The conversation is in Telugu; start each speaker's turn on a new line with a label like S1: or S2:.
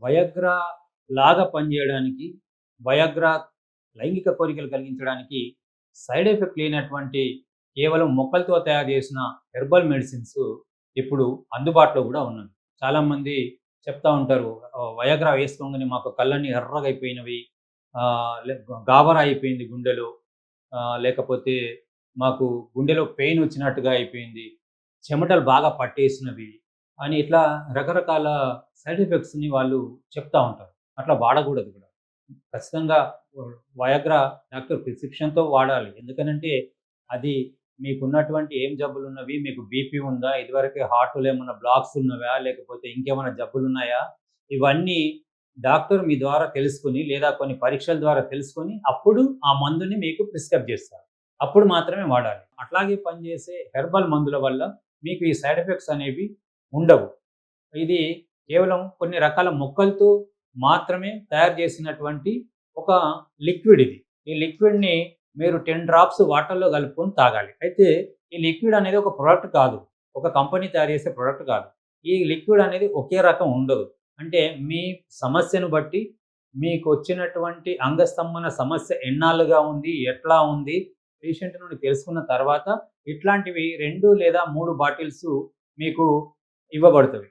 S1: వయాగ్రా లాగా పనిచేయడానికి, వయాగ్రా లైంగిక కోరికలు కలిగించడానికి సైడ్ ఎఫెక్ట్ లేనటువంటి కేవలం మొక్కలతో తయారు చేసిన హెర్బల్ మెడిసిన్స్ ఇప్పుడు అందుబాటులో కూడా ఉన్నవి. చాలామంది చెప్తా ఉంటారు, వయాగ్రా వేసుకోగానే మాకు కళ్ళన్నీ ఎర్రగా అయిపోయినవి, గాబరా అయిపోయింది గుండెలో, లేకపోతే మాకు గుండెలో పెయిన్ వచ్చినట్టుగా అయిపోయింది, చెమటలు బాగా పట్టేసినవి అని ఇట్లా రకరకాల సైడ్ ఎఫెక్ట్స్‌ని వాళ్ళు చెప్తా ఉంటారు. అట్లా వాడకూడదు కూడా. ఖచ్చితంగా వయాగ్రా డాక్టర్ ప్రిస్క్రిప్షన్‌తో వాడాలి. ఎందుకనంటే అది మీకున్నటువంటి ఏం జబ్బులున్నవి, మీకు బీపీ ఉందా? ఇదివరకే హార్ట్‌లో ఏమన్నా బ్లాక్స్ ఉన్నవా? లేకపోతే ఇంకేమైనా జబ్బులున్నాయా? ఇవన్నీ డాక్టర్ మీ ద్వారా తెలుసుకొని, లేదా కొన్ని పరీక్షల ద్వారా తెలుసుకొని, అప్పుడు ఆ మందుని మీకు ప్రిస్క్రైబ్ చేస్తారు. అప్పుడు మాత్రమే వాడాలి. అట్లాగే పనిచేసే హెర్బల్ మందుల వల్ల మీకు ఈ సైడ్ ఎఫెక్ట్స్ అనేవి ఉండవు. ఇది కేవలం కొన్ని రకాల మొక్కలతో మాత్రమే తయారు చేసినటువంటి ఒక లిక్విడ్ ఇది. ఈ లిక్విడ్‌ని మీరు 10 డ్రాప్స్ వాటర్‌లో కలుపుకొని తాగాలి. అయితే ఈ లిక్విడ్ అనేది ఒక ప్రొడక్ట్ కాదు. ఒక కంపెనీ తయారు చేసే ప్రొడక్ట్ కాదు. ఈ లిక్విడ్ అనేది ఒకే రకం ఉండదు. అంటే మీ సమస్యను బట్టి, మీకొచ్చినటువంటి అంగస్తంభన సమస్య ఎన్నాళ్ళుగా ఉంది, ఎట్లా ఉంది, పేషెంట్ నుండి తెలుసుకున్న తర్వాత ఇట్లాంటివి 2 లేదా 3 బాటిల్స్ మీకు ఇవ్వబడతవి.